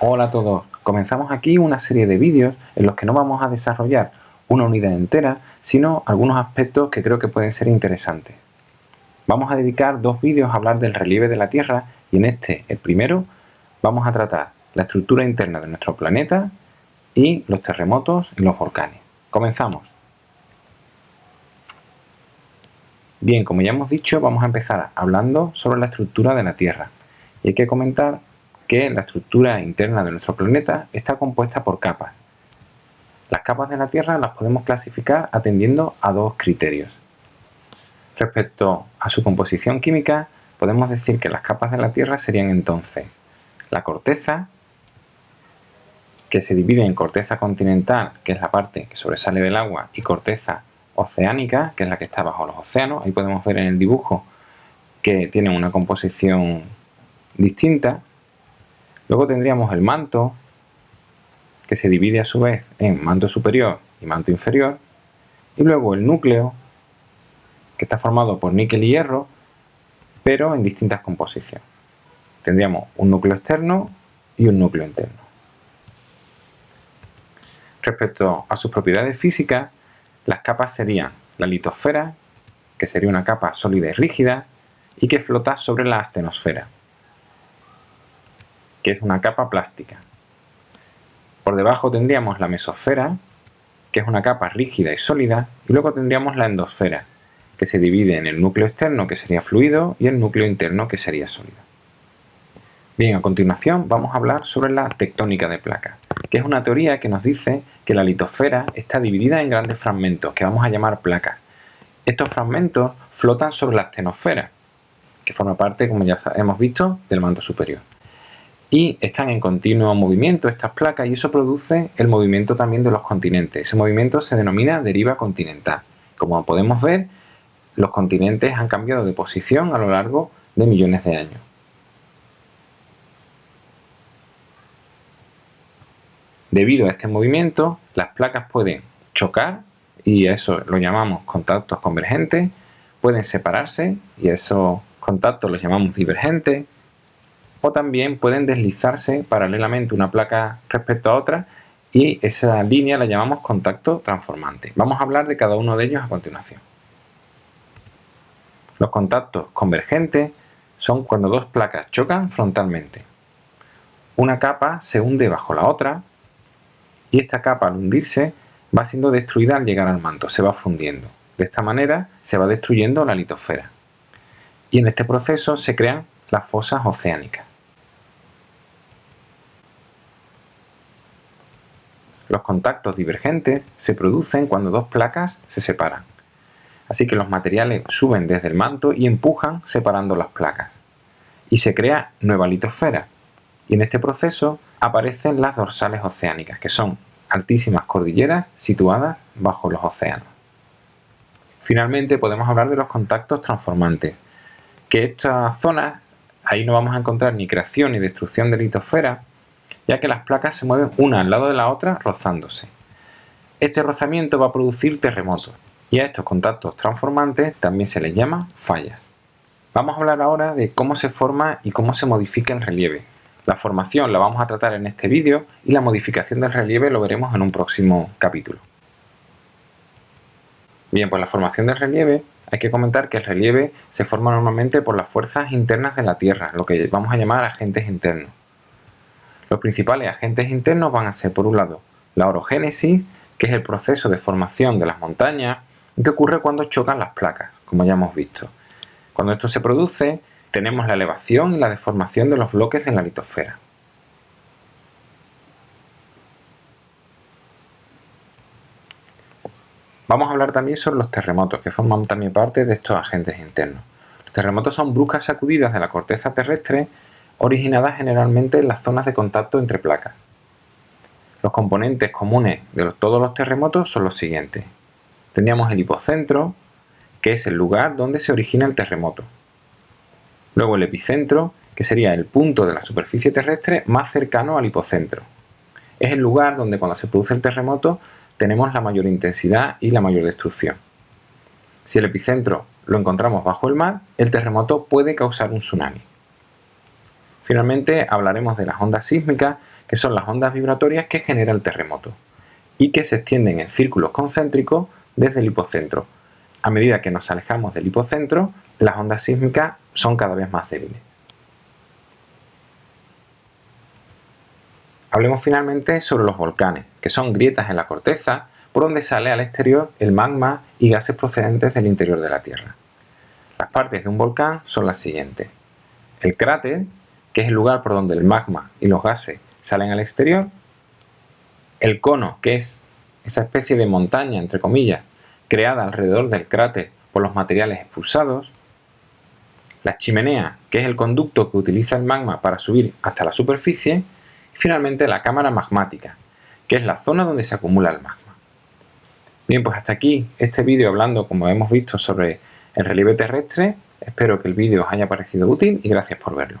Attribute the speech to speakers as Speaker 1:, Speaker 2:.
Speaker 1: Hola a todos, comenzamos aquí una serie de vídeos en los que no vamos a desarrollar una unidad entera, sino algunos aspectos que creo que pueden ser interesantes. Vamos a dedicar 2 vídeos a hablar del relieve de la Tierra y en este, el primero, vamos a tratar la estructura interna de nuestro planeta y los terremotos y los volcanes. Comenzamos. Bien, como ya hemos dicho, vamos a empezar hablando sobre la estructura de la Tierra. Y hay que comentar que la estructura interna de nuestro planeta está compuesta por capas. Las capas de la Tierra las podemos clasificar atendiendo a 2 criterios. Respecto a su composición química, podemos decir que las capas de la Tierra serían entonces la corteza, que se divide en corteza continental, que es la parte que sobresale del agua, y corteza oceánica, que es la que está bajo los océanos. Ahí podemos ver en el dibujo que tienen una composición distinta. Luego tendríamos el manto, que se divide a su vez en manto superior y manto inferior. Y luego el núcleo, que está formado por níquel y hierro, pero en distintas composiciones. Tendríamos un núcleo externo y un núcleo interno. Respecto a sus propiedades físicas, las capas serían la litosfera, que sería una capa sólida y rígida, y que flota sobre la astenosfera, que es una capa plástica. Por debajo tendríamos la mesosfera, que es una capa rígida y sólida, y luego tendríamos la endosfera, que se divide en el núcleo externo, que sería fluido, y el núcleo interno, que sería sólido. Bien, a continuación vamos a hablar sobre la tectónica de placas, que es una teoría que nos dice que la litosfera está dividida en grandes fragmentos, que vamos a llamar placas. Estos fragmentos flotan sobre la astenosfera, que forma parte, como ya hemos visto, del manto superior. Y están en continuo movimiento estas placas y eso produce el movimiento también de los continentes. Ese movimiento se denomina deriva continental. Como podemos ver, los continentes han cambiado de posición a lo largo de millones de años. Debido a este movimiento, las placas pueden chocar y a eso lo llamamos contactos convergentes, pueden separarse y a esos contactos los llamamos divergentes, o también pueden deslizarse paralelamente una placa respecto a otra y esa línea la llamamos contacto transformante. Vamos a hablar de cada uno de ellos a continuación. Los contactos convergentes son cuando 2 placas chocan frontalmente. Una capa se hunde bajo la otra y esta capa al hundirse va siendo destruida al llegar al manto, se va fundiendo. De esta manera se va destruyendo la litosfera. Y en este proceso se crean las fosas oceánicas. Los contactos divergentes se producen cuando 2 placas se separan. Así que los materiales suben desde el manto y empujan separando las placas. Y se crea nueva litosfera. Y en este proceso aparecen las dorsales oceánicas, que son altísimas cordilleras situadas bajo los océanos. Finalmente podemos hablar de los contactos transformantes, que estas zonas, ahí no vamos a encontrar ni creación ni destrucción de litosfera, ya que las placas se mueven una al lado de la otra rozándose. Este rozamiento va a producir terremotos, y a estos contactos transformantes también se les llama fallas. Vamos a hablar ahora de cómo se forma y cómo se modifica el relieve. La formación la vamos a tratar en este vídeo y la modificación del relieve lo veremos en un próximo capítulo. Bien, pues la formación del relieve, hay que comentar que el relieve se forma normalmente por las fuerzas internas de la Tierra, lo que vamos a llamar agentes internos. Los principales agentes internos van a ser, por un lado, la orogénesis, que es el proceso de formación de las montañas, que ocurre cuando chocan las placas, como ya hemos visto. Cuando esto se produce, tenemos la elevación y la deformación de los bloques en la litosfera. Vamos a hablar también sobre los terremotos, que forman también parte de estos agentes internos. Los terremotos son bruscas sacudidas de la corteza terrestre originadas generalmente en las zonas de contacto entre placas. Los componentes comunes de todos los terremotos son los siguientes. Tendríamos el hipocentro, que es el lugar donde se origina el terremoto. Luego el epicentro, que sería el punto de la superficie terrestre más cercano al hipocentro. Es el lugar donde cuando se produce el terremoto tenemos la mayor intensidad y la mayor destrucción. Si el epicentro lo encontramos bajo el mar, el terremoto puede causar un tsunami. Finalmente hablaremos de las ondas sísmicas, que son las ondas vibratorias que genera el terremoto y que se extienden en círculos concéntricos desde el hipocentro. A medida que nos alejamos del hipocentro, las ondas sísmicas son cada vez más débiles. Hablemos finalmente sobre los volcanes, que son grietas en la corteza por donde sale al exterior el magma y gases procedentes del interior de la Tierra. Las partes de un volcán son las siguientes: el cráter, que es el lugar por donde el magma y los gases salen al exterior; el cono, que es esa especie de montaña, entre comillas, creada alrededor del cráter por los materiales expulsados; la chimenea, que es el conducto que utiliza el magma para subir hasta la superficie; y finalmente la cámara magmática, que es la zona donde se acumula el magma. Bien, pues hasta aquí este vídeo hablando, como hemos visto, sobre el relieve terrestre. Espero que el vídeo os haya parecido útil y gracias por verlo.